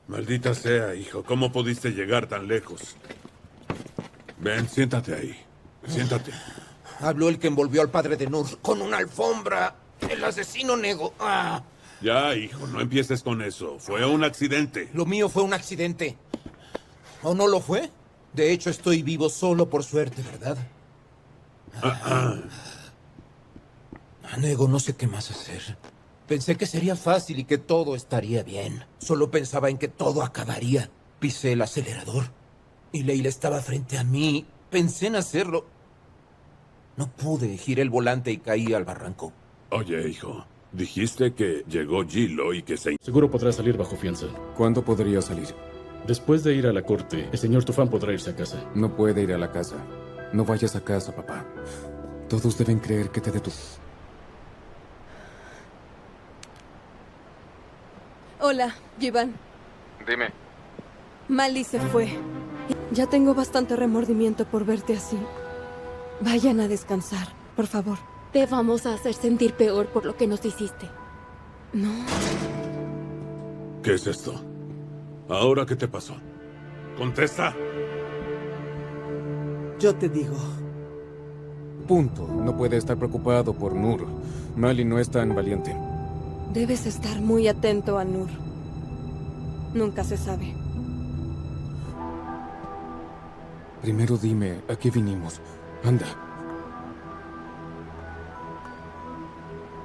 Maldita sea, hijo. ¿Cómo pudiste llegar tan lejos? Ven, siéntate ahí. Siéntate. Habló el que envolvió al padre de Nur con una alfombra. El asesino negó. ¡Ah! Ya, hijo, no empieces con eso. Fue un accidente. Lo mío fue un accidente. ¿O no lo fue? De hecho, estoy vivo solo por suerte, ¿verdad? Nego, no sé qué más hacer. Pensé que sería fácil y que todo estaría bien. Solo pensaba en que todo acabaría. Pisé el acelerador. Y Leila estaba frente a mí. Pensé en hacerlo. No pude. Giré el volante y caí al barranco. Oye, hijo. Dijiste que llegó Gilo y que se... Seguro podrá salir bajo fianza. ¿Cuándo podría salir? Después de ir a la corte, el señor Tufán podrá irse a casa. No puede ir a la casa. No vayas a casa, papá. Todos deben creer que te detuvo. Hola, Jivan. Dime. Mali se fue. Ya tengo bastante remordimiento por verte así. Vayan a descansar, por favor. Te vamos a hacer sentir peor por lo que nos hiciste. No. ¿Qué es esto? ¿Ahora qué te pasó? ¡Contesta! Yo te digo. Punto. No puede estar preocupado por Nur. Mali no es tan valiente. Debes estar muy atento a Nur. Nunca se sabe. Primero dime, ¿a qué vinimos? Anda.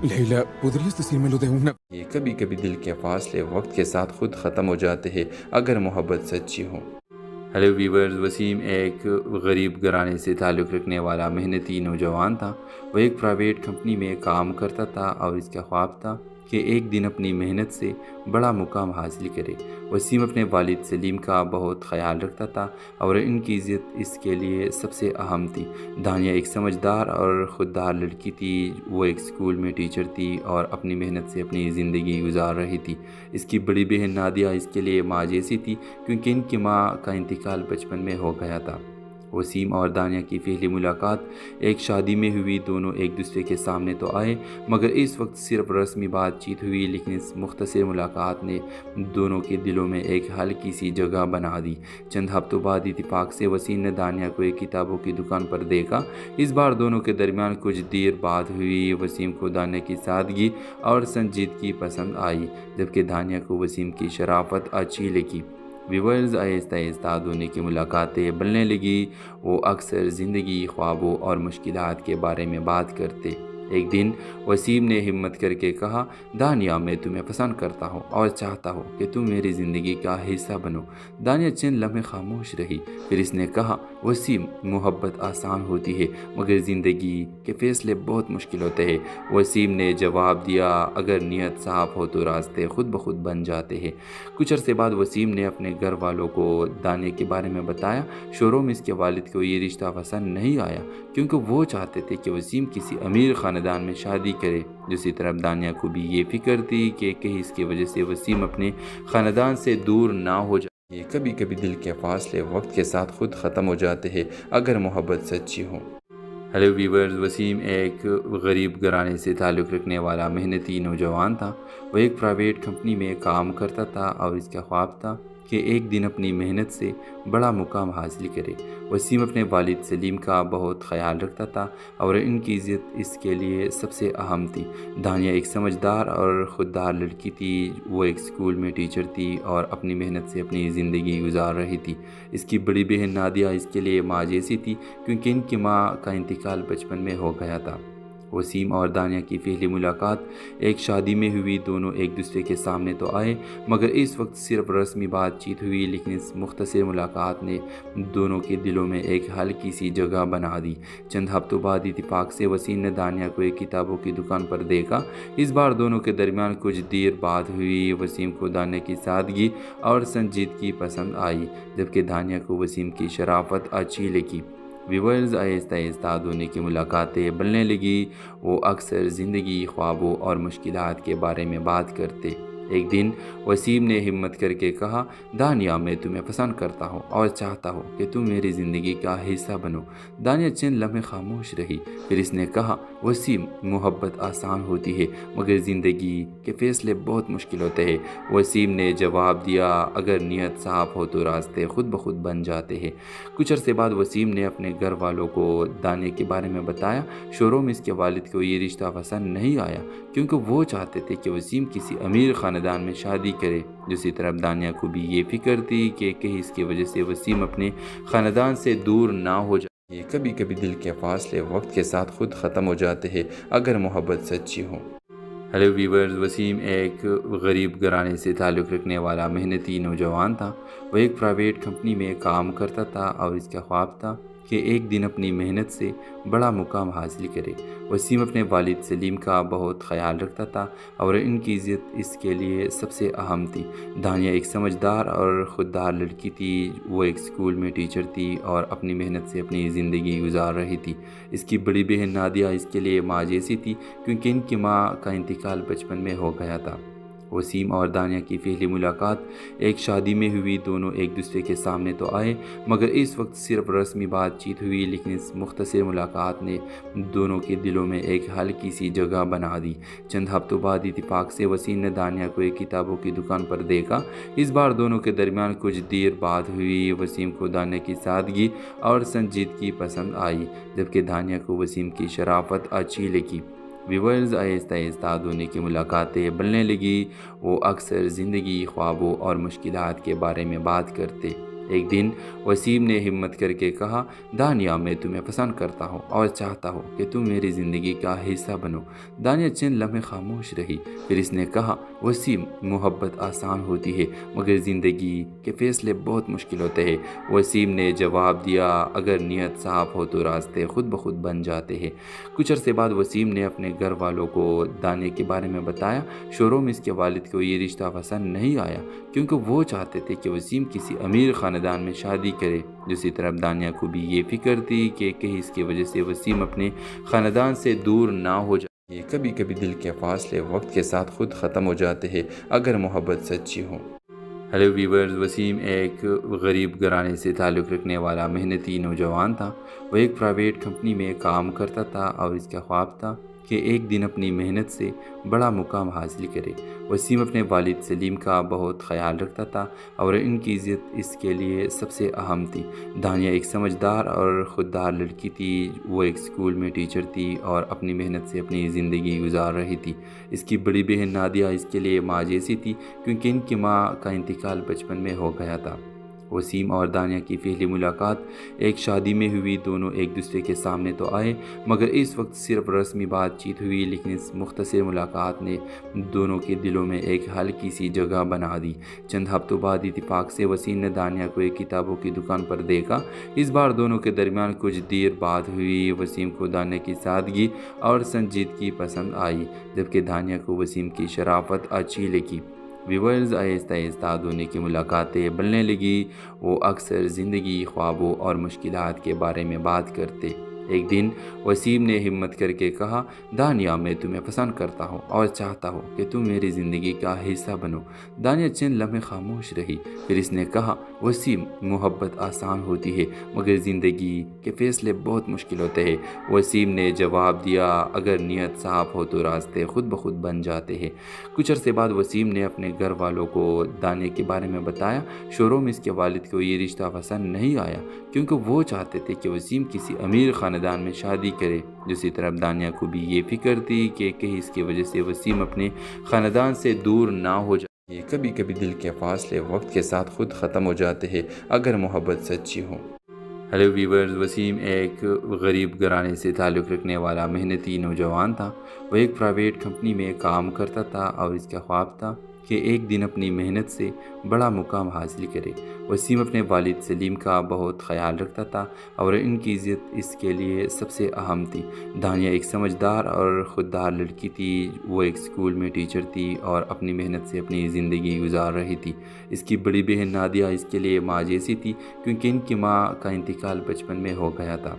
Leila, ¿podrías decírmelo de una... یہ کبھی کبھی دل کے فاصلے وقت کے ساتھ خود ختم ہو جاتے ہیں اگر محبت سچی ہو۔ ہیلو ویورز، وسیم ایک غریب گھرانے سے تعلق رکھنے والا محنتی نوجوان تھا۔ وہ ایک پرائیویٹ کمپنی میں کام کرتا تھا اور اس کا خواب تھا کہ ایک دن اپنی محنت سے بڑا مقام حاصل کرے۔ وسیم اپنے والد سلیم کا بہت خیال رکھتا تھا اور ان کی عزت اس کے لیے سب سے اہم تھی۔ دانیہ ایک سمجھدار اور خوددار لڑکی تھی۔ وہ ایک اسکول میں ٹیچر تھی اور اپنی محنت سے اپنی زندگی گزار رہی تھی۔ اس کی بڑی بہن نادیہ اس کے لیے ماں جیسی تھی کیونکہ ان کی ماں کا انتقال بچپن میں ہو گیا تھا۔ وسیم اور دانیہ کی پہلی ملاقات ایک شادی میں ہوئی۔ دونوں ایک دوسرے کے سامنے تو آئے مگر اس وقت صرف رسمی بات چیت ہوئی، لیکن اس مختصر ملاقات نے دونوں کے دلوں میں ایک ہلکی سی جگہ بنا دی۔ چند ہفتوں بعد اتفاق سے وسیم نے دانیہ کو ایک کتابوں کی دکان پر دیکھا۔ اس بار دونوں کے درمیان کچھ دیر بات ہوئی۔ وسیم کو دانیہ کی سادگی اور سنجیدگی پسند آئی جبکہ دانیہ کو وسیم کی شرافت اچھی لگی۔ ویورز، آہستہ آہستہ دونوں کی ملاقاتیں بڑھنے لگی۔ وہ اکثر زندگی، خوابوں اور مشکلات کے بارے میں بات کرتے۔ ایک دن وسیم نے ہمت کر کے کہا، دانیہ، میں تمہیں پسند کرتا ہوں اور چاہتا ہوں کہ تم میری زندگی کا حصہ بنو۔ دانیہ چند لمحے خاموش رہی، پھر اس نے کہا، وسیم، محبت آسان ہوتی ہے مگر زندگی کے فیصلے بہت مشکل ہوتے ہیں۔ وسیم نے جواب دیا، اگر نیت صاف ہو تو راستے خود بخود بن جاتے ہیں۔ کچھ عرصے بعد وسیم نے اپنے گھر والوں کو دانیہ کے بارے میں بتایا۔ شروع میں اس کے والد کو یہ رشتہ پسند نہیں آیا کیونکہ وہ چاہتے تھے کہ وسیم کسی امیر خاندان میں شادی کرے۔ دوسری طرف دانیہ کو بھی یہ فکر تھی کہ کہیں اس کی وجہ سے وسیم اپنے خاندان سے دور نہ ہو جائے۔ یہ کبھی کبھی دل کے فاصلے وقت کے ساتھ خود ختم ہو جاتے ہیں اگر محبت سچی ہو۔ ہیلو ویورز، وسیم ایک غریب گھرانے سے تعلق رکھنے والا محنتی نوجوان تھا۔ وہ ایک پرائیویٹ کمپنی میں کام کرتا تھا اور اس کا خواب تھا کہ ایک دن اپنی محنت سے بڑا مقام حاصل کرے۔ وسیم اپنے والد سلیم کا بہت خیال رکھتا تھا اور ان کی عزت اس کے لیے سب سے اہم تھی۔ دانیہ ایک سمجھدار اور خوددار لڑکی تھی۔ وہ ایک اسکول میں ٹیچر تھی اور اپنی محنت سے اپنی زندگی گزار رہی تھی۔ اس کی بڑی بہن نادیہ اس کے لیے ماں جیسی تھی کیونکہ ان کی ماں کا انتقال بچپن میں ہو گیا تھا۔ وسیم اور دانیہ کی پہلی ملاقات ایک شادی میں ہوئی۔ دونوں ایک دوسرے کے سامنے تو آئے مگر اس وقت صرف رسمی بات چیت ہوئی، لیکن اس مختصر ملاقات نے دونوں کے دلوں میں ایک ہلکی سی جگہ بنا دی۔ چند ہفتوں بعد اتفاق سے وسیم نے دانیہ کو ایک کتابوں کی دکان پر دیکھا۔ اس بار دونوں کے درمیان کچھ دیر بات ہوئی۔ وسیم کو دانیہ کی سادگی اور سنجیدگی پسند آئی جبکہ دانیہ کو وسیم کی شرافت اچھی لگی۔ ویورز، آہستہ آہستہ دونوں کی ملاقاتیں بڑھنے لگی۔ وہ اکثر زندگی، خوابوں اور مشکلات کے بارے میں بات کرتے۔ ایک دن وسیم نے ہمت کر کے کہا، دانیہ، میں تمہیں پسند کرتا ہوں اور چاہتا ہوں کہ تم میری زندگی کا حصہ بنو۔ دانیہ چند لمحے خاموش رہی، پھر اس نے کہا، وسیم محبت آسان ہوتی ہے مگر زندگی کے فیصلے بہت مشکل ہوتے ہیں۔ وسیم نے جواب دیا اگر نیت صاف ہو تو راستے خود بخود بن جاتے ہیں۔ کچھ عرصے بعد وسیم نے اپنے گھر والوں کو دانیہ کے بارے میں بتایا۔ شروع میں اس کے والد کو یہ رشتہ پسند نہیں آیا کیونکہ وہ چاہتے تھے کہ وسیم کسی امیر خاندان میں شادی کرے۔ دوسری طرف دانیہ کو بھی یہ فکر تھی کہ کہیں اس کی وجہ سے وسیم اپنے خاندان سے دور نہ ہو جائے۔ کبھی کبھی دل کے فاصلے وقت کے ساتھ خود ختم ہو جاتے ہیں اگر محبت سچی ہو۔ ہیلو ویورز، وسیم ایک غریب گھرانے سے تعلق رکھنے والا محنتی نوجوان تھا۔ وہ ایک پرائیویٹ کمپنی میں کام کرتا تھا اور اس کا خواب تھا کہ ایک دن اپنی محنت سے بڑا مقام حاصل کرے۔ وسیم اپنے والد سلیم کا بہت خیال رکھتا تھا اور ان کی عزت اس کے لیے سب سے اہم تھی۔ دانیہ ایک سمجھدار اور خوددار لڑکی تھی۔ وہ ایک اسکول میں ٹیچر تھی اور اپنی محنت سے اپنی زندگی گزار رہی تھی۔ اس کی بڑی بہن نادیہ اس کے لیے ماں جیسی تھی کیونکہ ان کی ماں کا انتقال بچپن میں ہو گیا تھا۔ وسیم اور دانیہ کی پہلی ملاقات ایک شادی میں ہوئی۔ دونوں ایک دوسرے کے سامنے تو آئے مگر اس وقت صرف رسمی بات چیت ہوئی، لیکن اس مختصر ملاقات نے دونوں کے دلوں میں ایک ہلکی سی جگہ بنا دی۔ چند ہفتوں بعد اتفاق سے وسیم نے دانیہ کو ایک کتابوں کی دکان پر دیکھا۔ اس بار دونوں کے درمیان کچھ دیر بات ہوئی۔ وسیم کو دانیہ کی سادگی اور سنجیدگی پسند آئی جبکہ دانیہ کو وسیم کی شرافت اچھی لگی۔ ویورز، آہستہ آہستہ دونوں کی ملاقاتیں بڑھنے لگی۔ وہ اکثر زندگی، خوابوں اور مشکلات کے بارے میں بات کرتے۔ ایک دن وسیم نے ہمت کر کے کہا، دانیہ میں تمہیں پسند کرتا ہوں اور چاہتا ہوں کہ تم میری زندگی کا حصہ بنو۔ دانیہ چند لمحے خاموش رہی، پھر اس نے کہا، وسیم محبت آسان ہوتی ہے مگر زندگی کے فیصلے بہت مشکل ہوتے ہیں۔ وسیم نے جواب دیا اگر نیت صاف ہو تو راستے خود بخود بن جاتے ہیں۔ کچھ عرصے بعد وسیم نے اپنے گھر والوں کو دانیہ کے بارے میں بتایا۔ شروع میں اس کے والد کو یہ رشتہ پسند نہیں آیا کیونکہ وہ چاہتے تھے کہ وسیم کسی امیر خاندان میں شادی کرے۔ دوسری طرف دانیہ کو بھی یہ فکر تھی کہ کہیں اس کی وجہ سے وسیم اپنے خاندان سے دور نہ ہو جائے۔ کبھی کبھی دل کے فاصلے وقت کے ساتھ خود ختم ہو جاتے ہیں اگر محبت سچی ہو۔ ہیلو ویورز، وسیم ایک غریب گھرانے سے تعلق رکھنے والا محنتی نوجوان تھا۔ وہ ایک پرائیویٹ کمپنی میں کام کرتا تھا اور اس کا خواب تھا کہ ایک دن اپنی محنت سے بڑا مقام حاصل کرے۔ وسیم اپنے والد سلیم کا بہت خیال رکھتا تھا اور ان کی عزت اس کے لیے سب سے اہم تھی۔ دانیہ ایک سمجھدار اور خوددار لڑکی تھی۔ وہ ایک اسکول میں ٹیچر تھی اور اپنی محنت سے اپنی زندگی گزار رہی تھی۔ اس کی بڑی بہن نادیہ اس کے لیے ماں جیسی تھی کیونکہ ان کی ماں کا انتقال بچپن میں ہو گیا تھا۔ وسیم اور دانیہ کی پہلی ملاقات ایک شادی میں ہوئی۔ دونوں ایک دوسرے کے سامنے تو آئے مگر اس وقت صرف رسمی بات چیت ہوئی، لیکن اس مختصر ملاقات نے دونوں کے دلوں میں ایک ہلکی سی جگہ بنا دی۔ چند ہفتوں بعد اتفاق سے وسیم نے دانیہ کو ایک کتابوں کی دکان پر دیکھا۔ اس بار دونوں کے درمیان کچھ دیر بات ہوئی۔ وسیم کو دانیہ کی سادگی اور سنجیدگی پسند آئی جبکہ دانیہ کو وسیم کی شرافت اچھی لگی۔ ویورز، آہستہ آہستہ دونوں کی ملاقاتیں بڑھنے لگی۔ وہ اکثر زندگی، خوابوں اور مشکلات کے بارے میں بات کرتے۔ ایک دن وسیم نے ہمت کر کے کہا، دانیہ میں تمہیں پسند کرتا ہوں اور چاہتا ہوں کہ تم میری زندگی کا حصہ بنو۔ دانیہ چند لمحے خاموش رہی، پھر اس نے کہا، وسیم محبت آسان ہوتی ہے مگر زندگی کے فیصلے بہت مشکل ہوتے ہیں۔ وسیم نے جواب دیا اگر نیت صاف ہو تو راستے خود بخود بن جاتے ہیں۔ کچھ عرصے بعد وسیم نے اپنے گھر والوں کو دانیہ کے بارے میں بتایا۔ شروع میں اس کے والد کو یہ رشتہ پسند نہیں آیا کیونکہ وہ چاہتے تھے کہ وسیم کسی امیر خاندان میں شادی کرے۔ دوسری طرف دانیہ کو بھی یہ فکر تھی کہ کہیں اس کی وجہ سے وسیم اپنے خاندان سے دور نہ ہو جائے۔ کبھی کبھی دل کے فاصلے وقت کے ساتھ خود ختم ہو جاتے ہیں اگر محبت سچی ہو۔ ہیلو ویورز، وسیم ایک غریب گھرانے سے تعلق رکھنے والا محنتی نوجوان تھا۔ وہ ایک پرائیویٹ کمپنی میں کام کرتا تھا اور اس کا خواب تھا کہ ایک دن اپنی محنت سے بڑا مقام حاصل کرے۔ وسیم اپنے والد سلیم کا بہت خیال رکھتا تھا اور ان کی عزت اس کے لیے سب سے اہم تھی۔ دانیہ ایک سمجھدار اور خوددار لڑکی تھی۔ وہ ایک اسکول میں ٹیچر تھی اور اپنی محنت سے اپنی زندگی گزار رہی تھی۔ اس کی بڑی بہن نادیہ اس کے لیے ماں جیسی تھی کیونکہ ان کی ماں کا انتقال بچپن میں ہو گیا تھا۔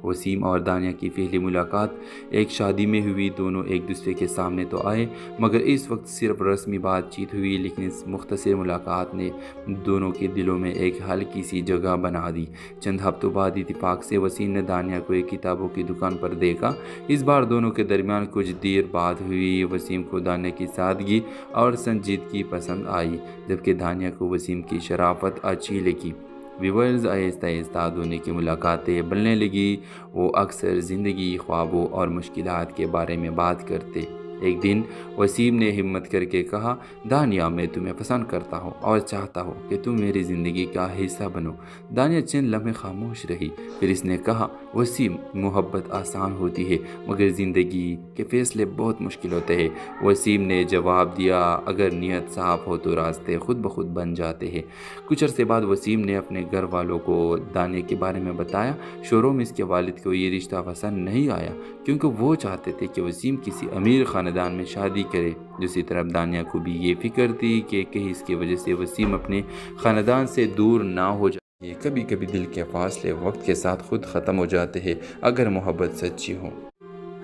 وسیم اور دانیہ کی پہلی ملاقات ایک شادی میں ہوئی۔ دونوں ایک دوسرے کے سامنے تو آئے مگر اس وقت صرف رسمی بات چیت ہوئی، لیکن اس مختصر ملاقات نے دونوں کے دلوں میں ایک ہلکی سی جگہ بنا دی۔ چند ہفتوں بعد اتفاق سے وسیم نے دانیہ کو ایک کتابوں کی دکان پر دیکھا۔ اس بار دونوں کے درمیان کچھ دیر بات ہوئی۔ وسیم کو دانیہ کی سادگی اور سنجیدگی پسند آئی جبکہ دانیہ کو وسیم کی شرافت اچھی لگی۔ ویورز، آہستہ آہستہ دونوں کی ملاقاتیں بڑھنے لگی۔ وہ اکثر زندگی، خوابوں اور مشکلات کے بارے میں بات کرتے۔ ایک دن وسیم نے ہمت کر کے کہا، دانیہ، میں تمہیں پسند کرتا ہوں اور چاہتا ہوں کہ تم میری زندگی کا حصہ بنو۔ دانیہ چند لمحے خاموش رہی، پھر اس نے کہا، وسیم، محبت آسان ہوتی ہے مگر زندگی کے فیصلے بہت مشکل ہوتے ہیں۔ وسیم نے جواب دیا، اگر نیت صاف ہو تو راستے خود بخود بن جاتے ہیں۔ کچھ عرصے بعد وسیم نے اپنے گھر والوں کو دانیہ کے بارے میں بتایا۔ شروع میں اس کے والد کو یہ رشتہ پسند نہیں آیا کیونکہ وہ چاہتے تھے کہ وسیم کسی امیر خاندان میں شادی کرے۔ دوسری طرف دانیہ کو بھی یہ فکر تھی کہ کہیں اس کی وجہ سے وسیم اپنے خاندان سے دور نہ ہو جائے۔ کبھی کبھی دل کے فاصلے وقت کے ساتھ خود ختم ہو جاتے ہیں اگر محبت سچی ہو۔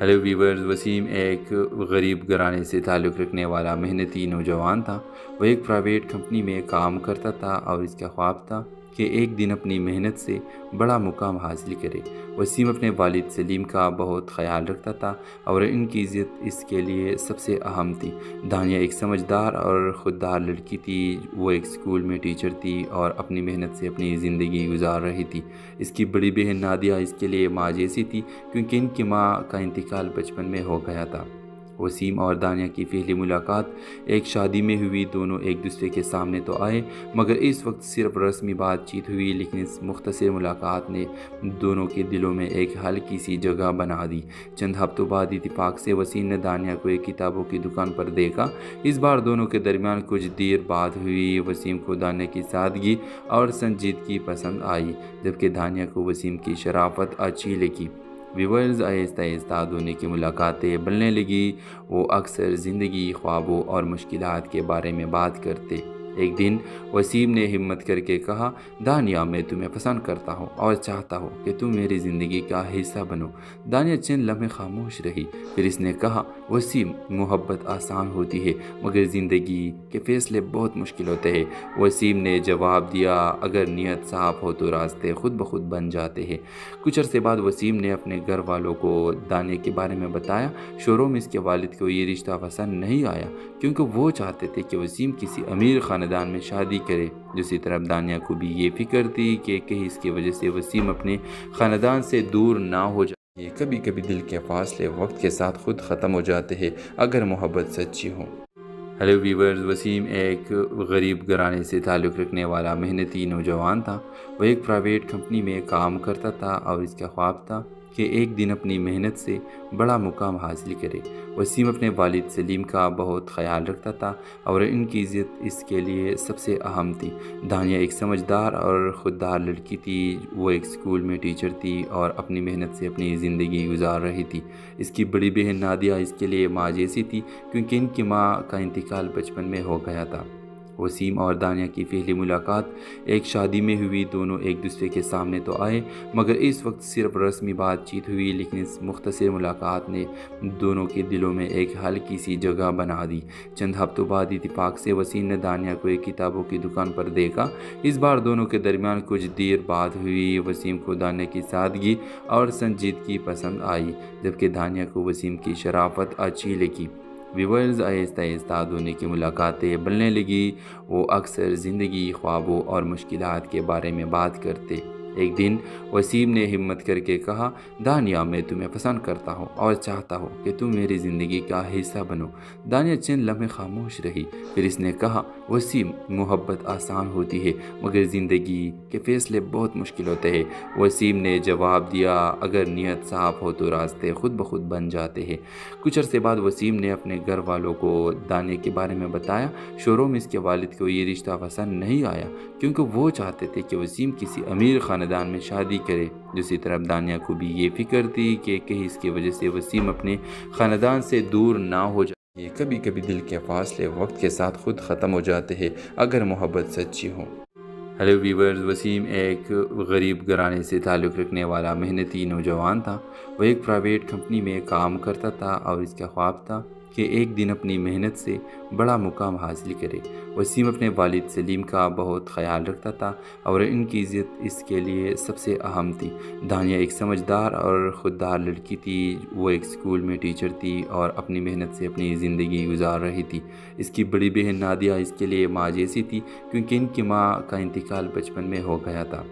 ہیلو ویورز، وسیم ایک غریب گھرانے سے تعلق رکھنے والا محنتی نوجوان تھا۔ وہ ایک پرائیویٹ کمپنی میں کام کرتا تھا اور اس کا خواب تھا کہ ایک دن اپنی محنت سے بڑا مقام حاصل کرے۔ وسیم اپنے والد سلیم کا بہت خیال رکھتا تھا اور ان کی عزت اس کے لیے سب سے اہم تھی۔ دانیہ ایک سمجھدار اور خوددار لڑکی تھی۔ وہ ایک اسکول میں ٹیچر تھی اور اپنی محنت سے اپنی زندگی گزار رہی تھی۔ اس کی بڑی بہن نادیہ اس کے لیے ماں جیسی تھی کیونکہ ان کی ماں کا انتقال بچپن میں ہو گیا تھا۔ وسیم اور دانیہ کی پہلی ملاقات ایک شادی میں ہوئی۔ دونوں ایک دوسرے کے سامنے تو آئے مگر اس وقت صرف رسمی بات چیت ہوئی، لیکن اس مختصر ملاقات نے دونوں کے دلوں میں ایک ہلکی سی جگہ بنا دی۔ چند ہفتوں بعد اتفاق سے وسیم نے دانیہ کو ایک کتابوں کی دکان پر دیکھا۔ اس بار دونوں کے درمیان کچھ دیر بات ہوئی۔ وسیم کو دانیہ کی سادگی اور سنجیدگی پسند آئی جبکہ دانیہ کو وسیم کی شرافت اچھی لگی۔ ویورز، آہستہ آہستہ دونوں کی ملاقاتیں بڑھنے لگی۔ وہ اکثر زندگی، خوابوں اور مشکلات کے بارے میں بات کرتے۔ ایک دن وسیم نے ہمت کر کے کہا، دانیہ، میں تمہیں پسند کرتا ہوں اور چاہتا ہوں کہ تم میری زندگی کا حصہ بنو۔ دانیہ چند لمحے خاموش رہی، پھر اس نے کہا، وسیم، محبت آسان ہوتی ہے مگر زندگی کے فیصلے بہت مشکل ہوتے ہیں۔ وسیم نے جواب دیا، اگر نیت صاف ہو تو راستے خود بخود بن جاتے ہیں۔ کچھ عرصے بعد وسیم نے اپنے گھر والوں کو دانیہ کے بارے میں بتایا۔ شروع میں اس کے والد کو یہ رشتہ پسند نہیں آیا کیونکہ وہ چاہتے تھے کہ وسیم کسی امیر خاندان میں شادی کرے۔ دوسری طرف دانیہ کو بھی یہ فکر تھی کہ کہیں اس کی وجہ سے وسیم اپنے خاندان سے دور نہ ہو جائے۔ کبھی کبھی دل کے فاصلے وقت کے ساتھ خود ختم ہو جاتے ہیں اگر محبت سچی ہو۔ ہیلو ویورز، وسیم ایک غریب گھرانے سے تعلق رکھنے والا محنتی نوجوان تھا۔ وہ ایک پرائیویٹ کمپنی میں کام کرتا تھا اور اس کا خواب تھا کہ ایک دن اپنی محنت سے بڑا مقام حاصل کرے۔ وسیم اپنے والد سلیم کا بہت خیال رکھتا تھا اور ان کی عزت اس کے لیے سب سے اہم تھی۔ دانیہ ایک سمجھدار اور خوددار لڑکی تھی۔ وہ ایک اسکول میں ٹیچر تھی اور اپنی محنت سے اپنی زندگی گزار رہی تھی۔ اس کی بڑی بہن نادیہ اس کے لیے ماں جیسی تھی کیونکہ ان کی ماں کا انتقال بچپن میں ہو گیا تھا۔ وسیم اور دانیہ کی پہلی ملاقات ایک شادی میں ہوئی۔ دونوں ایک دوسرے کے سامنے تو آئے مگر اس وقت صرف رسمی بات چیت ہوئی، لیکن اس مختصر ملاقات نے دونوں کے دلوں میں ایک ہلکی سی جگہ بنا دی۔ چند ہفتوں بعد اتفاق سے وسیم نے دانیہ کو ایک کتابوں کی دکان پر دیکھا۔ اس بار دونوں کے درمیان کچھ دیر بات ہوئی۔ وسیم کو دانیہ کی سادگی اور سنجیدگی پسند آئی جبکہ دانیہ کو وسیم کی شرافت اچھی لگی۔ ویورز، آہستہ آہستہ دونوں کی ملاقاتیں بڑھنے لگی۔ وہ اکثر زندگی، خوابوں اور مشکلات کے بارے میں بات کرتے۔ ایک دن وسیم نے ہمت کر کے کہا، دانیہ، میں تمہیں پسند کرتا ہوں اور چاہتا ہوں کہ تم میری زندگی کا حصہ بنو۔ دانیہ چند لمحے خاموش رہی، پھر اس نے کہا، وسیم، محبت آسان ہوتی ہے مگر زندگی کے فیصلے بہت مشکل ہوتے ہیں۔ وسیم نے جواب دیا، اگر نیت صاف ہو تو راستے خود بخود بن جاتے ہیں۔ کچھ عرصے بعد وسیم نے اپنے گھر والوں کو دانیہ کے بارے میں بتایا۔ شروع میں اس کے والد کو یہ رشتہ پسند نہیں آیا کیونکہ وہ چاہتے تھے کہ وسیم کسی امیر خاندان میں شادی کرے۔ دوسری طرف دانیہ کو بھی یہ فکر تھی کہ کہیں اس کی وجہ سے وسیم اپنے خاندان سے دور نہ ہو جائے۔ کبھی کبھی دل کے فاصلے وقت کے ساتھ خود ختم ہو جاتے ہیں اگر محبت سچی ہو۔ ہیلو ویورز، وسیم ایک غریب گھرانے سے تعلق رکھنے والا محنتی نوجوان تھا۔ وہ ایک پرائیویٹ کمپنی میں کام کرتا تھا اور اس کا خواب تھا کہ ایک دن اپنی محنت سے بڑا مقام حاصل کرے۔ وسیم اپنے والد سلیم کا بہت خیال رکھتا تھا اور ان کی عزت اس کے لیے سب سے اہم تھی۔ دانیہ ایک سمجھدار اور خوددار لڑکی تھی۔ وہ ایک اسکول میں ٹیچر تھی اور اپنی محنت سے اپنی زندگی گزار رہی تھی۔ اس کی بڑی بہن نادیہ اس کے لیے ماں جیسی تھی، کیونکہ ان کی ماں کا انتقال بچپن میں ہو گیا تھا۔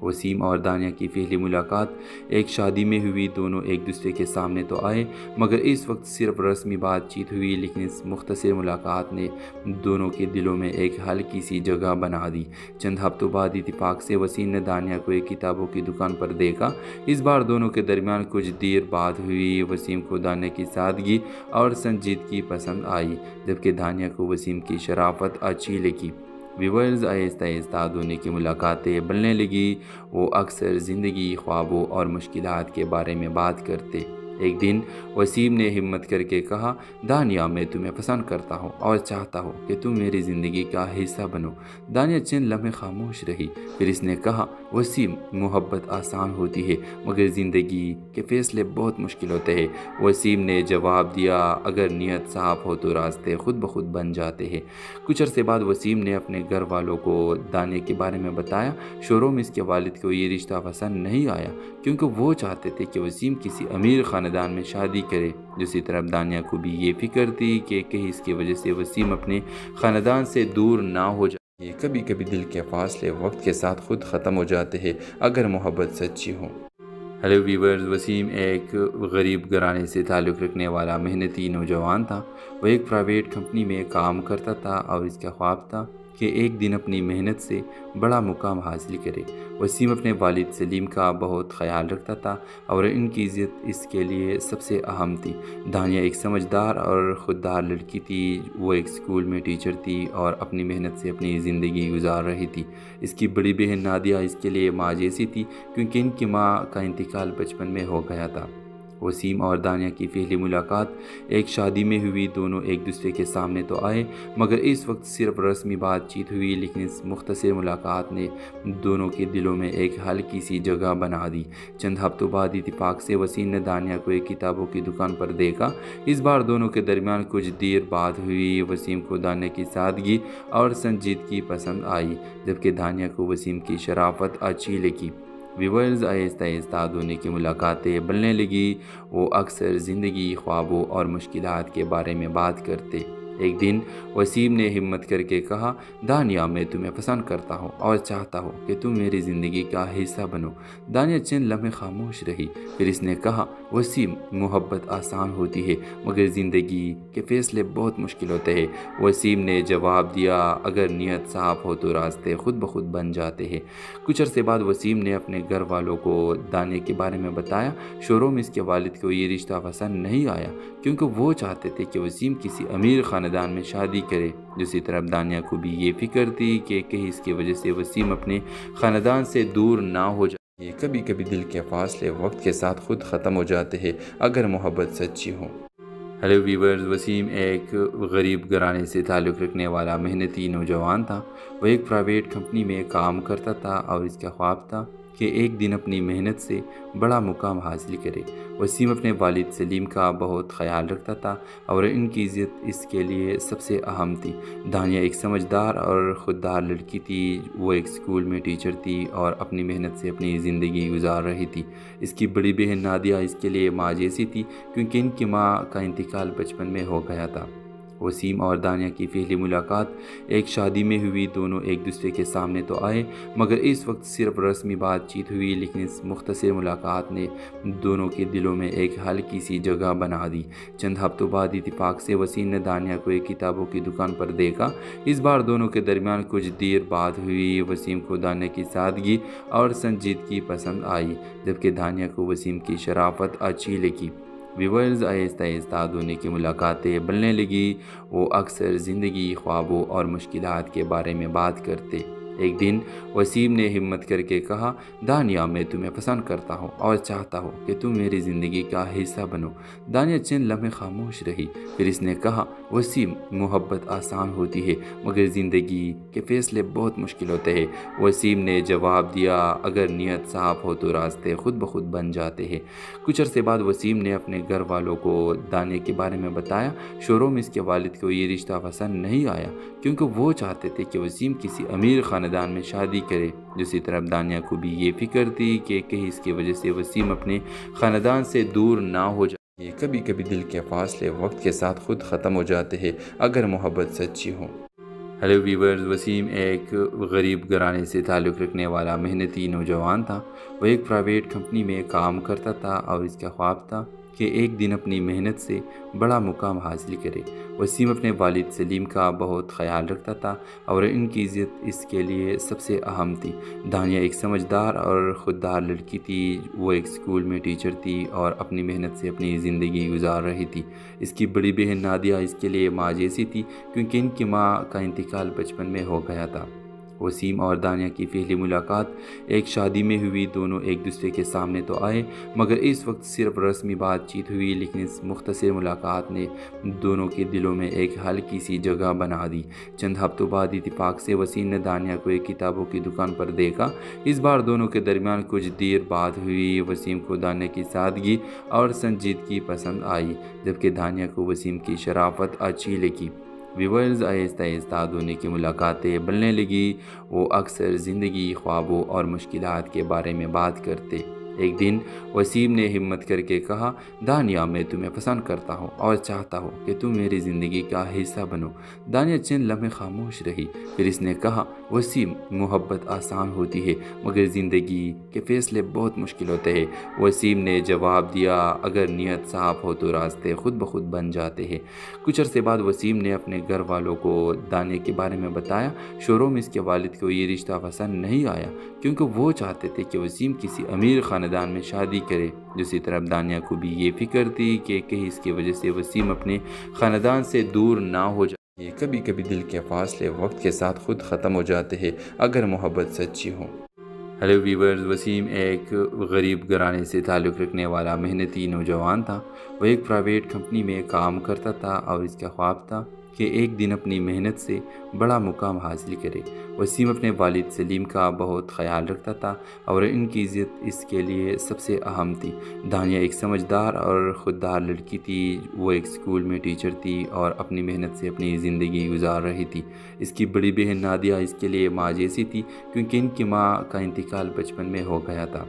وسیم اور دانیہ کی پہلی ملاقات ایک شادی میں ہوئی۔ دونوں ایک دوسرے کے سامنے تو آئے، مگر اس وقت صرف رسمی بات چیت ہوئی، لیکن اس مختصر ملاقات نے دونوں کے دلوں میں ایک ہلکی سی جگہ بنا دی۔ چند ہفتوں بعد اتفاق سے وسیم نے دانیہ کو ایک کتابوں کی دکان پر دیکھا۔ اس بار دونوں کے درمیان کچھ دیر بات ہوئی۔ وسیم کو دانیہ کی سادگی اور سنجیدگی پسند آئی، جبکہ دانیہ کو وسیم کی شرافت اچھی لگی۔ ویورز، آہستہ آہستہ دونوں کی ملاقاتیں بڑھنے لگی۔ وہ اکثر زندگی، خوابوں اور مشکلات کے بارے میں بات کرتے۔ ایک دن وسیم نے ہمت کر کے کہا، دانیہ، میں تمہیں پسند کرتا ہوں اور چاہتا ہوں کہ تم میری زندگی کا حصہ بنو۔ دانیہ چند لمحے خاموش رہی، پھر اس نے کہا، وسیم، محبت آسان ہوتی ہے مگر زندگی کے فیصلے بہت مشکل ہوتے ہیں۔ وسیم نے جواب دیا، اگر نیت صاف ہو تو راستے خود بخود بن جاتے ہیں۔ کچھ عرصے بعد وسیم نے اپنے گھر والوں کو دانیہ کے بارے میں بتایا۔ شروع میں اس کے والد کو یہ رشتہ پسند نہیں آیا، کیونکہ وہ چاہتے تھے کہ وسیم کسی امیر خاندان میں شادی کرے۔ دوسری طرف دانیہ کو بھی یہ فکر تھی کہ کہیں اس کی وجہ سے وسیم اپنے خاندان سے دور نہ ہو جائے۔ کبھی کبھی دل کے فاصلے وقت کے ساتھ خود ختم ہو جاتے ہیں اگر محبت سچی ہو۔ ہیلو ویورز، وسیم ایک غریب گھرانے سے تعلق رکھنے والا محنتی نوجوان تھا۔ وہ ایک پرائیویٹ کمپنی میں کام کرتا تھا اور اس کا خواب تھا کہ ایک دن اپنی محنت سے بڑا مقام حاصل کرے۔ وسیم اپنے والد سلیم کا بہت خیال رکھتا تھا اور ان کی عزت اس کے لیے سب سے اہم تھی۔ دانیہ ایک سمجھدار اور خوددار لڑکی تھی۔ وہ ایک اسکول میں ٹیچر تھی اور اپنی محنت سے اپنی زندگی گزار رہی تھی۔ اس کی بڑی بہن نادیہ اس کے لیے ماں جیسی تھی، کیونکہ ان کی ماں کا انتقال بچپن میں ہو گیا تھا۔ وسیم اور دانیہ کی پہلی ملاقات ایک شادی میں ہوئی۔ دونوں ایک دوسرے کے سامنے تو آئے، مگر اس وقت صرف رسمی بات چیت ہوئی، لیکن اس مختصر ملاقات نے دونوں کے دلوں میں ایک ہلکی سی جگہ بنا دی۔ چند ہفتوں بعد اتفاق سے وسیم نے دانیہ کو ایک کتابوں کی دکان پر دیکھا۔ اس بار دونوں کے درمیان کچھ دیر بات ہوئی۔ وسیم کو دانیہ کی سادگی اور سنجیدگی پسند آئی، جبکہ دانیہ کو وسیم کی شرافت اچھی لگی۔ ویورز، آہستہ آہستہ دونوں کی ملاقاتیں بڑھنے لگی۔ وہ اکثر زندگی، خوابوں اور مشکلات کے بارے میں بات کرتے۔ ایک دن وسیم نے ہمت کر کے کہا، دانیہ، میں تمہیں پسند کرتا ہوں اور چاہتا ہوں کہ تم میری زندگی کا حصہ بنو۔ دانیہ چند لمحے خاموش رہی، پھر اس نے کہا، وسیم، محبت آسان ہوتی ہے مگر زندگی کے فیصلے بہت مشکل ہوتے ہیں۔ وسیم نے جواب دیا، اگر نیت صاف ہو تو راستے خود بخود بن جاتے ہیں۔ کچھ عرصے بعد وسیم نے اپنے گھر والوں کو دانیہ کے بارے میں بتایا۔ شروع میں اس کے والد کو یہ رشتہ پسند نہیں آیا، کیونکہ وہ چاہتے تھے کہ وسیم کسی امیر خاندان میں شادی کرے۔ دوسری طرف دانیہ کو بھی یہ فکر تھی کہ کہیں اس کی وجہ سے وسیم اپنے خاندان سے دور نہ ہو جائے۔ کبھی کبھی دل کے فاصلے وقت کے ساتھ خود ختم ہو جاتے ہیں اگر محبت سچی ہو۔ ہیلو ویورز، وسیم ایک غریب گھرانے سے تعلق رکھنے والا محنتی نوجوان تھا۔ وہ ایک پرائیویٹ کمپنی میں کام کرتا تھا اور اس کا خواب تھا کہ ایک دن اپنی محنت سے بڑا مقام حاصل کرے۔ وسیم اپنے والد سلیم کا بہت خیال رکھتا تھا اور ان کی عزت اس کے لیے سب سے اہم تھی۔ دانیہ ایک سمجھدار اور خوددار لڑکی تھی۔ وہ ایک اسکول میں ٹیچر تھی اور اپنی محنت سے اپنی زندگی گزار رہی تھی۔ اس کی بڑی بہن نادیہ اس کے لیے ماں جیسی تھی، کیونکہ ان کی ماں کا انتقال بچپن میں ہو گیا تھا۔ وسیم اور دانیہ کی پہلی ملاقات ایک شادی میں ہوئی۔ دونوں ایک دوسرے کے سامنے تو آئے، مگر اس وقت صرف رسمی بات چیت ہوئی، لیکن اس مختصر ملاقات نے دونوں کے دلوں میں ایک ہلکی سی جگہ بنا دی۔ چند ہفتوں بعد اتفاق سے وسیم نے دانیہ کو ایک کتابوں کی دکان پر دیکھا۔ اس بار دونوں کے درمیان کچھ دیر بات ہوئی۔ وسیم کو دانیہ کی سادگی اور سنجیدگی پسند آئی، جبکہ دانیہ کو وسیم کی شرافت اچھی لگی۔ ویورز، آہستہ آہستہ دونوں کی ملاقاتیں بڑھنے لگی۔ وہ اکثر زندگی، خوابوں اور مشکلات کے بارے میں بات کرتے۔ ایک دن وسیم نے ہمت کر کے کہا، دانیہ میں تمہیں پسند کرتا ہوں اور چاہتا ہوں کہ تم میری زندگی کا حصہ بنو۔ دانیہ چند لمحے خاموش رہی، پھر اس نے کہا، وسیم، محبت آسان ہوتی ہے مگر زندگی کے فیصلے بہت مشکل ہوتے ہیں۔ وسیم نے جواب دیا، اگر نیت صاف ہو تو راستے خود بخود بن جاتے ہیں۔ کچھ عرصے بعد وسیم نے اپنے گھر والوں کو دانیہ کے بارے میں بتایا۔ شروع میں اس کے والد کو یہ رشتہ پسند نہیں آیا کیونکہ وہ چاہتے تھے کہ وسیم کسی امیر خاندان میں شادی کرے۔ دوسری طرف دانیہ کو بھی یہ فکر تھی کہ کہیں اس کی وجہ سے وسیم اپنے خاندان سے دور نہ ہو جائے۔ کبھی کبھی دل کے فاصلے وقت کے ساتھ خود ختم ہو جاتے ہیں اگر محبت سچی ہو۔ ہیلو ویورز، وسیم ایک غریب گھرانے سے تعلق رکھنے والا محنتی نوجوان تھا۔ وہ ایک پرائیویٹ کمپنی میں کام کرتا تھا اور اس کا خواب تھا کہ ایک دن اپنی محنت سے بڑا مقام حاصل کرے۔ وسیم اپنے والد سلیم کا بہت خیال رکھتا تھا اور ان کی عزت اس کے لیے سب سے اہم تھی۔ دانیہ ایک سمجھدار اور خوددار لڑکی تھی۔ وہ ایک اسکول میں ٹیچر تھی اور اپنی محنت سے اپنی زندگی گزار رہی تھی۔ اس کی بڑی بہن نادیہ اس کے لیے ماں جیسی تھی کیونکہ ان کی ماں کا انتقال بچپن میں ہو گیا تھا۔ وسیم اور دانیہ کی پہلی ملاقات ایک شادی میں ہوئی۔ دونوں ایک دوسرے کے سامنے تو آئے مگر اس وقت صرف رسمی بات چیت ہوئی، لیکن اس مختصر ملاقات نے دونوں کے دلوں میں ایک ہلکی سی جگہ بنا دی۔ چند ہفتوں بعد اتفاق سے وسیم نے دانیہ کو ایک کتابوں کی دکان پر دیکھا۔ اس بار دونوں کے درمیان کچھ دیر بات ہوئی۔ وسیم کو دانیہ کی سادگی اور سنجیدگی پسند آئی جبکہ دانیہ کو وسیم کی شرافت اچھی لگی۔ ویورز، آہستہ آہستہ دونوں کی ملاقاتیں بڑھنے لگی۔ وہ اکثر زندگی، خوابوں اور مشکلات کے بارے میں بات کرتے۔ ایک دن وسیم نے ہمت کر کے کہا، دانیہ میں تمہیں پسند کرتا ہوں اور چاہتا ہوں کہ تم میری زندگی کا حصہ بنو۔ دانیہ چند لمحے خاموش رہی، پھر اس نے کہا، وسیم، محبت آسان ہوتی ہے مگر زندگی کے فیصلے بہت مشکل ہوتے ہیں۔ وسیم نے جواب دیا، اگر نیت صاف ہو تو راستے خود بخود بن جاتے ہیں۔ کچھ عرصے بعد وسیم نے اپنے گھر والوں کو دانیہ کے بارے میں بتایا۔ شروع میں اس کے والد کو یہ رشتہ پسند نہیں آیا کیونکہ وہ چاہتے تھے کہ وسیم کسی امیر خاندان میں شادی کرے۔ دوسری طرف دانیہ کو بھی یہ فکر تھی کہ کہیں اس کی وجہ سے وسیم اپنے خاندان سے دور نہ ہو جائے۔ کبھی کبھی دل کے فاصلے وقت کے ساتھ خود ختم ہو جاتے ہیں اگر محبت سچی ہو۔ ہیلو ویورز، وسیم ایک غریب گھرانے سے تعلق رکھنے والا محنتی نوجوان تھا۔ وہ ایک پرائیویٹ کمپنی میں کام کرتا تھا اور اس کا خواب تھا کہ ایک دن اپنی محنت سے بڑا مقام حاصل کرے۔ وسیم اپنے والد سلیم کا بہت خیال رکھتا تھا اور ان کی عزت اس کے لیے سب سے اہم تھی۔ دانیہ ایک سمجھدار اور خوددار لڑکی تھی۔ وہ ایک اسکول میں ٹیچر تھی اور اپنی محنت سے اپنی زندگی گزار رہی تھی۔ اس کی بڑی بہن نادیہ اس کے لیے ماں جیسی تھی کیونکہ ان کی ماں کا انتقال بچپن میں ہو گیا تھا۔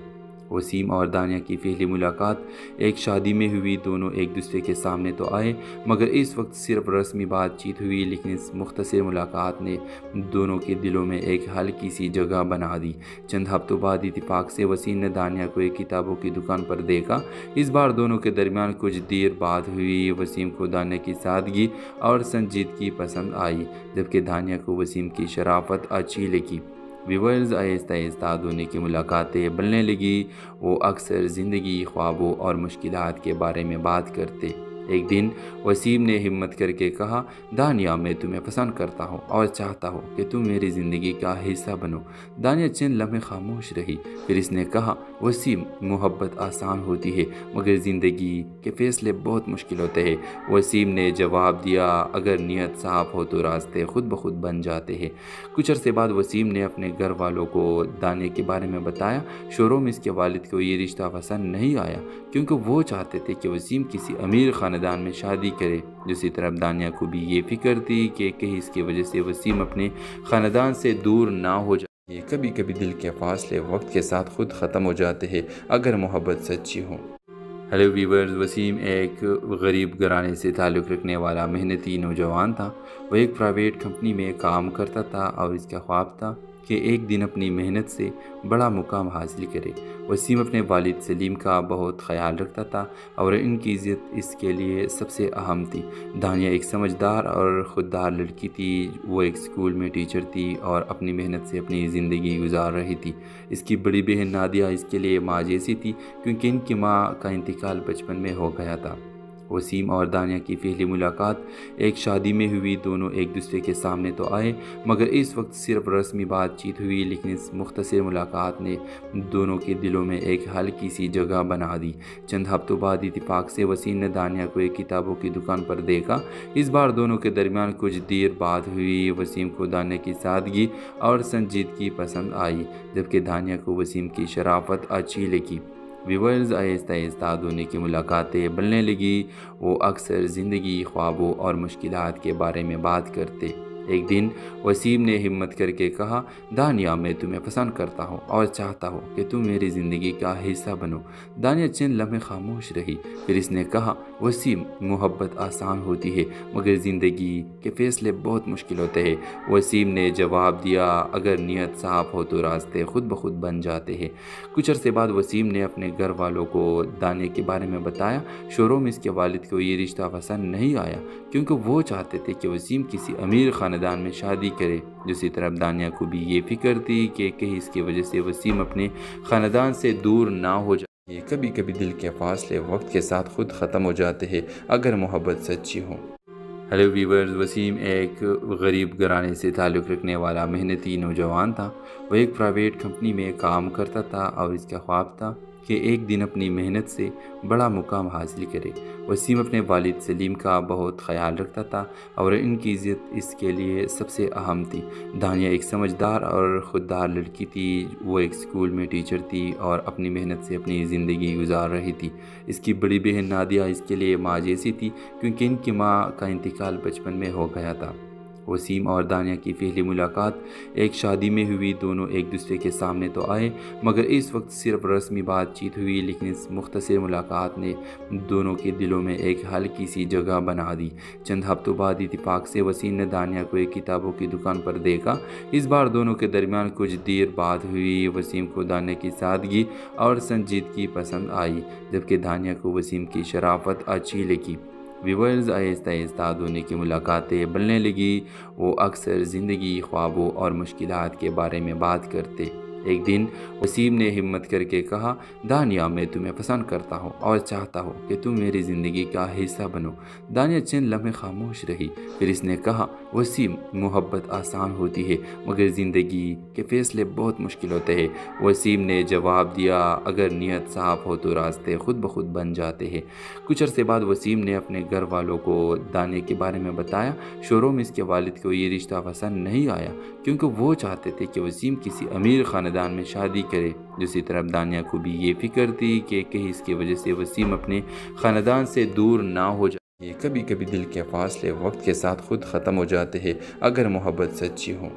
وسیم اور دانیہ کی پہلی ملاقات ایک شادی میں ہوئی۔ دونوں ایک دوسرے کے سامنے تو آئے مگر اس وقت صرف رسمی بات چیت ہوئی، لیکن اس مختصر ملاقات نے دونوں کے دلوں میں ایک ہلکی سی جگہ بنا دی۔ چند ہفتوں بعد اتفاق سے وسیم نے دانیہ کو ایک کتابوں کی دکان پر دیکھا۔ اس بار دونوں کے درمیان کچھ دیر بات ہوئی۔ وسیم کو دانیہ کی سادگی اور سنجیدگی پسند آئی جبکہ دانیہ کو وسیم کی شرافت اچھی لگی۔ ویورز، آہستہ آہستہ دونوں کی ملاقاتیں بڑھنے لگی۔ وہ اکثر زندگی، خوابوں اور مشکلات کے بارے میں بات کرتے۔ ایک دن وسیم نے ہمت کر کے کہا، دانیہ میں تمہیں پسند کرتا ہوں اور چاہتا ہوں کہ تم میری زندگی کا حصہ بنو۔ دانیہ چند لمحے خاموش رہی، پھر اس نے کہا، وسیم، محبت آسان ہوتی ہے مگر زندگی کے فیصلے بہت مشکل ہوتے ہیں۔ وسیم نے جواب دیا، اگر نیت صاف ہو تو راستے خود بخود بن جاتے ہیں۔ کچھ عرصے بعد وسیم نے اپنے گھر والوں کو دانیہ کے بارے میں بتایا۔ شروع میں اس کے والد کو یہ رشتہ پسند نہیں آیا کیونکہ وہ چاہتے تھے کہ وسیم کسی امیر خاندان میں شادی کرے۔ دوسری طرف دانیہ کو بھی یہ فکر تھی کہ کہیں اس کی وجہ سے وسیم اپنے خاندان سے دور نہ ہو جائے۔ کبھی کبھی دل کے فاصلے وقت کے ساتھ خود ختم ہو جاتے ہیں اگر محبت سچی ہو۔ ہیلو ویورز، وسیم ایک غریب گھرانے سے تعلق رکھنے والا محنتی نوجوان تھا۔ وہ ایک پرائیویٹ کمپنی میں کام کرتا تھا اور اس کا خواب تھا کہ ایک دن اپنی محنت سے بڑا مقام حاصل کرے۔ وسیم اپنے والد سلیم کا بہت خیال رکھتا تھا اور ان کی عزت اس کے لیے سب سے اہم تھی۔ دانیہ ایک سمجھدار اور خوددار لڑکی تھی۔ وہ ایک اسکول میں ٹیچر تھی اور اپنی محنت سے اپنی زندگی گزار رہی تھی۔ اس کی بڑی بہن نادیہ اس کے لیے ماں جیسی تھی کیونکہ ان کی ماں کا انتقال بچپن میں ہو گیا تھا۔ وسیم اور دانیہ کی پہلی ملاقات ایک شادی میں ہوئی۔ دونوں ایک دوسرے کے سامنے تو آئے مگر اس وقت صرف رسمی بات چیت ہوئی، لیکن اس مختصر ملاقات نے دونوں کے دلوں میں ایک ہلکی سی جگہ بنا دی۔ چند ہفتوں بعد اتفاق سے وسیم نے دانیہ کو ایک کتابوں کی دکان پر دیکھا۔ اس بار دونوں کے درمیان کچھ دیر بات ہوئی۔ وسیم کو دانیہ کی سادگی اور سنجیدگی پسند آئی جبکہ دانیہ کو وسیم کی شرافت اچھی لگی۔ ویورز، آہستہ آہستہ دونوں کی ملاقاتیں بڑھنے لگی۔ وہ اکثر زندگی، خوابوں اور مشکلات کے بارے میں بات کرتے۔ ایک دن وسیم نے ہمت کر کے کہا، دانیہ، میں تمہیں پسند کرتا ہوں اور چاہتا ہوں کہ تم میری زندگی کا حصہ بنو۔ دانیہ چند لمحے خاموش رہی، پھر اس نے کہا، وسیم، محبت آسان ہوتی ہے مگر زندگی کے فیصلے بہت مشکل ہوتے ہیں۔ وسیم نے جواب دیا، اگر نیت صاف ہو تو راستے خود بخود بن جاتے ہیں۔ کچھ عرصے بعد وسیم نے اپنے گھر والوں کو دانیہ کے بارے میں بتایا۔ شروع میں اس کے والد کو یہ رشتہ پسند نہیں آیا کیونکہ وہ چاہتے تھے کہ وسیم کسی امیر خاندان میں شادی کرے۔ دوسری طرف دانیہ کو بھی یہ فکر تھی کہ کہیں اس کی وجہ سے وسیم اپنے خاندان سے دور نہ ہو جائے۔ کبھی کبھی دل کے فاصلے وقت کے ساتھ خود ختم ہو جاتے ہیں اگر محبت سچی ہو۔ ہیلو ویورز، وسیم ایک غریب گھرانے سے تعلق رکھنے والا محنتی نوجوان تھا۔ وہ ایک پرائیویٹ کمپنی میں کام کرتا تھا اور اس کا خواب تھا کہ ایک دن اپنی محنت سے بڑا مقام حاصل کرے۔ وسیم اپنے والد سلیم کا بہت خیال رکھتا تھا اور ان کی عزت اس کے لیے سب سے اہم تھی۔ دانیہ ایک سمجھدار اور خوددار لڑکی تھی۔ وہ ایک اسکول میں ٹیچر تھی اور اپنی محنت سے اپنی زندگی گزار رہی تھی۔ اس کی بڑی بہن نادیہ اس کے لیے ماں جیسی تھی کیونکہ ان کی ماں کا انتقال بچپن میں ہو گیا تھا۔ وسیم اور دانیہ کی پہلی ملاقات ایک شادی میں ہوئی۔ دونوں ایک دوسرے کے سامنے تو آئے مگر اس وقت صرف رسمی بات چیت ہوئی، لیکن اس مختصر ملاقات نے دونوں کے دلوں میں ایک ہلکی سی جگہ بنا دی۔ چند ہفتوں بعد اتفاق سے وسیم نے دانیہ کو ایک کتابوں کی دکان پر دیکھا۔ اس بار دونوں کے درمیان کچھ دیر بات ہوئی۔ وسیم کو دانیہ کی سادگی اور سنجیدگی پسند آئی جبکہ دانیہ کو وسیم کی شرافت اچھی لگی۔ ویورز، آہستہ آہستہ دونوں کی ملاقاتیں بڑھنے لگی۔ وہ اکثر زندگی، خوابوں اور مشکلات کے بارے میں بات کرتے۔ ایک دن وسیم نے ہمت کر کے کہا، دانیہ، میں تمہیں پسند کرتا ہوں اور چاہتا ہوں کہ تم میری زندگی کا حصہ بنو۔ دانیہ چند لمحے خاموش رہی، پھر اس نے کہا، وسیم، محبت آسان ہوتی ہے مگر زندگی کے فیصلے بہت مشکل ہوتے ہیں۔ وسیم نے جواب دیا، اگر نیت صاف ہو تو راستے خود بخود بن جاتے ہیں۔ کچھ عرصے بعد وسیم نے اپنے گھر والوں کو دانیہ کے بارے میں بتایا۔ شروع میں اس کے والد کو یہ رشتہ پسند نہیں آیا کیونکہ وہ چاہتے تھے کہ وسیم کسی امیر خاندان میں شادی کرے۔ دوسری طرف دانیہ کو بھی یہ فکر تھی کہ کہیں اس کی وجہ سے وسیم اپنے خاندان سے دور نہ ہو جائے۔ کبھی کبھی دل کے فاصلے وقت کے ساتھ خود ختم ہو جاتے ہیں اگر محبت سچی ہو۔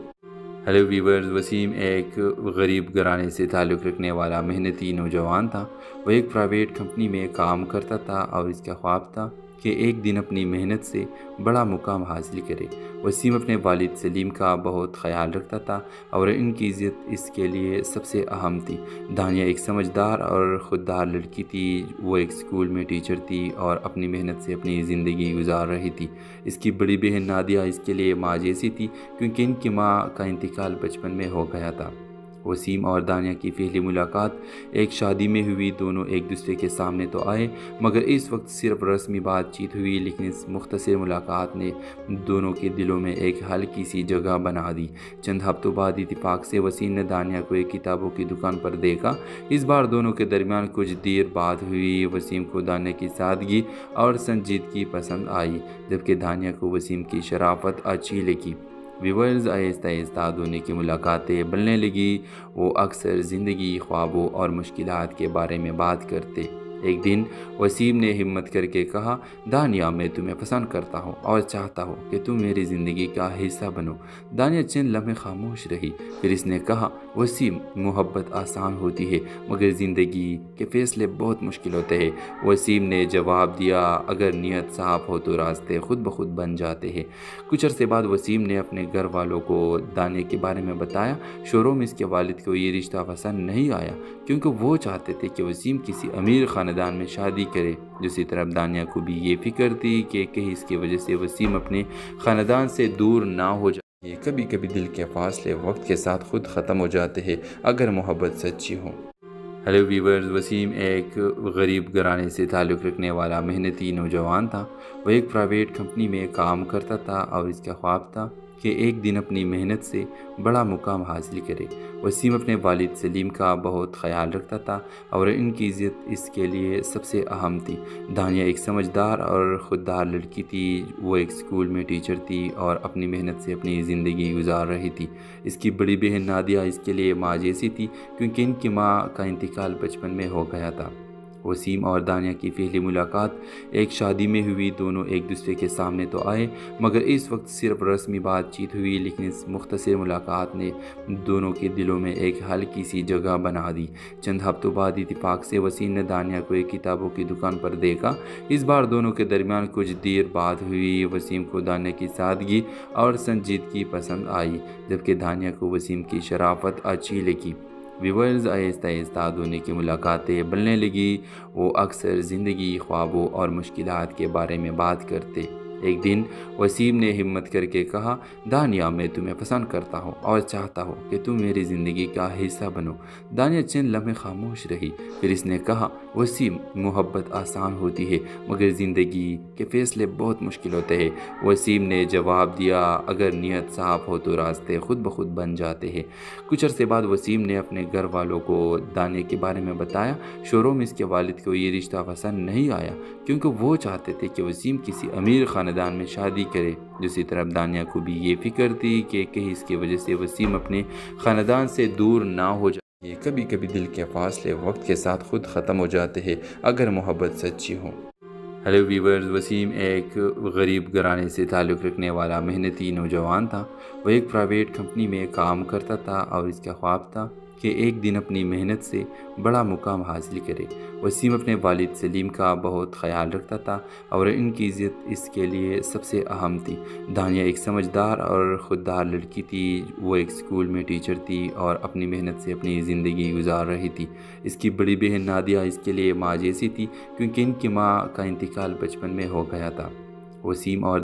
ہیلو ویورز، وسیم ایک غریب گھرانے سے تعلق رکھنے والا محنتی نوجوان تھا۔ وہ ایک پرائیویٹ کمپنی میں کام کرتا تھا اور اس کا خواب تھا کہ ایک دن اپنی محنت سے بڑا مقام حاصل کرے۔ وسیم اپنے والد سلیم کا بہت خیال رکھتا تھا اور ان کی عزت اس کے لیے سب سے اہم تھی۔ دانیہ ایک سمجھدار اور خوددار لڑکی تھی۔ وہ ایک اسکول میں ٹیچر تھی اور اپنی محنت سے اپنی زندگی گزار رہی تھی۔ اس کی بڑی بہن نادیہ اس کے لیے ماں جیسی تھی کیونکہ ان کی ماں کا انتقال بچپن میں ہو گیا تھا۔ وسیم اور دانیہ کی پہلی ملاقات ایک شادی میں ہوئی۔ دونوں ایک دوسرے کے سامنے تو آئے مگر اس وقت صرف رسمی بات چیت ہوئی، لیکن اس مختصر ملاقات نے دونوں کے دلوں میں ایک ہلکی سی جگہ بنا دی۔ چند ہفتوں بعد اتفاق سے وسیم نے دانیہ کو ایک کتابوں کی دکان پر دیکھا۔ اس بار دونوں کے درمیان کچھ دیر بات ہوئی۔ وسیم کو دانیہ کی سادگی اور سنجیدگی پسند آئی جبکہ دانیہ کو وسیم کی شرافت اچھی لگی۔ ویورز، آہستہ آہستہ دونوں کی ملاقاتیں بڑھنے لگی۔ وہ اکثر زندگی، خوابوں اور مشکلات کے بارے میں بات کرتے۔ ایک دن وسیم نے ہمت کر کے کہا، دانیہ، میں تمہیں پسند کرتا ہوں اور چاہتا ہوں کہ تم میری زندگی کا حصہ بنو۔ دانیہ چند لمحے خاموش رہی، پھر اس نے کہا، وسیم، محبت آسان ہوتی ہے مگر زندگی کے فیصلے بہت مشکل ہوتے ہیں۔ وسیم نے جواب دیا، اگر نیت صاف ہو تو راستے خود بخود بن جاتے ہیں۔ کچھ عرصے بعد وسیم نے اپنے گھر والوں کو دانیہ کے بارے میں بتایا۔ شروع میں اس کے والد کو یہ رشتہ پسند نہیں آیا کیونکہ وہ چاہتے تھے کہ وسیم کسی امیر خاندان میں شادی کرے۔ دوسری طرف دانیہ کو بھی یہ فکر تھی کہ کہیں اس کی وجہ سے وسیم اپنے خاندان سے دور نہ ہو جائے۔ کبھی کبھی دل کے فاصلے وقت کے ساتھ خود ختم ہو جاتے ہیں اگر محبت سچی ہو۔ ہیلو ویورز، وسیم ایک غریب گھرانے سے تعلق رکھنے والا محنتی نوجوان تھا۔ وہ ایک پرائیویٹ کمپنی میں کام کرتا تھا اور اس کا خواب تھا کہ ایک دن اپنی محنت سے بڑا مقام حاصل کرے۔ وسیم اپنے والد سلیم کا بہت خیال رکھتا تھا اور ان کی عزت اس کے لیے سب سے اہم تھی۔ دانیہ ایک سمجھدار اور خوددار لڑکی تھی۔ وہ ایک اسکول میں ٹیچر تھی اور اپنی محنت سے اپنی زندگی گزار رہی تھی۔ اس کی بڑی بہن نادیہ اس کے لیے ماں جیسی تھی، کیونکہ ان کی ماں کا انتقال بچپن میں ہو گیا تھا۔ وسیم اور دانیہ کی پہلی ملاقات ایک شادی میں ہوئی۔ دونوں ایک دوسرے کے سامنے تو آئے، مگر اس وقت صرف رسمی بات چیت ہوئی، لیکن اس مختصر ملاقات نے دونوں کے دلوں میں ایک ہلکی سی جگہ بنا دی۔ چند ہفتوں بعد اتفاق سے وسیم نے دانیہ کو ایک کتابوں کی دکان پر دیکھا۔ اس بار دونوں کے درمیان کچھ دیر بات ہوئی۔ وسیم کو دانیہ کی سادگی اور سنجیدگی پسند آئی، جبکہ دانیہ کو وسیم کی شرافت اچھی لگی۔ ویورز، آہستہ آہستہ دونوں کی ملاقاتیں بڑھنے لگی۔ وہ اکثر زندگی، خوابوں اور مشکلات کے بارے میں بات کرتے۔ ایک دن وسیم نے ہمت کر کے کہا، دانیہ، میں تمہیں پسند کرتا ہوں اور چاہتا ہوں کہ تم میری زندگی کا حصہ بنو۔ دانیہ چند لمحے خاموش رہی، پھر اس نے کہا، وسیم، محبت آسان ہوتی ہے مگر زندگی کے فیصلے بہت مشکل ہوتے ہیں۔ وسیم نے جواب دیا، اگر نیت صاف ہو تو راستے خود بخود بن جاتے ہیں۔ کچھ عرصے بعد وسیم نے اپنے گھر والوں کو دانیہ کے بارے میں بتایا۔ شروع میں اس کے والد کو یہ رشتہ پسند نہیں آیا، کیونکہ وہ چاہتے تھے کہ وسیم کسی امیر خاندان میں شادی کرے۔ دوسری طرف دانیہ کو بھی یہ فکر تھی کہ کہیں اس کی وجہ سے وسیم اپنے خاندان سے دور نہ ہو جائے۔ کبھی کبھی دل کے فاصلے وقت کے ساتھ خود ختم ہو جاتے ہیں اگر محبت سچی ہو۔ ہیلو ویورز، وسیم ایک غریب گھرانے سے تعلق رکھنے والا محنتی نوجوان تھا۔ وہ ایک پرائیویٹ کمپنی میں کام کرتا تھا اور اس کا خواب تھا کہ ایک دن اپنی محنت سے بڑا مقام حاصل کرے۔ وسیم اپنے والد سلیم کا بہت خیال رکھتا تھا اور ان کی عزت اس کے لیے سب سے اہم تھی۔ دانیہ ایک سمجھدار اور خوددار لڑکی تھی۔ وہ ایک اسکول میں ٹیچر تھی اور اپنی محنت سے اپنی زندگی گزار رہی تھی۔ اس کی بڑی بہن نادیہ اس کے لیے ماں جیسی تھی، کیونکہ ان کی ماں کا انتقال بچپن میں ہو گیا تھا۔ وسیم اور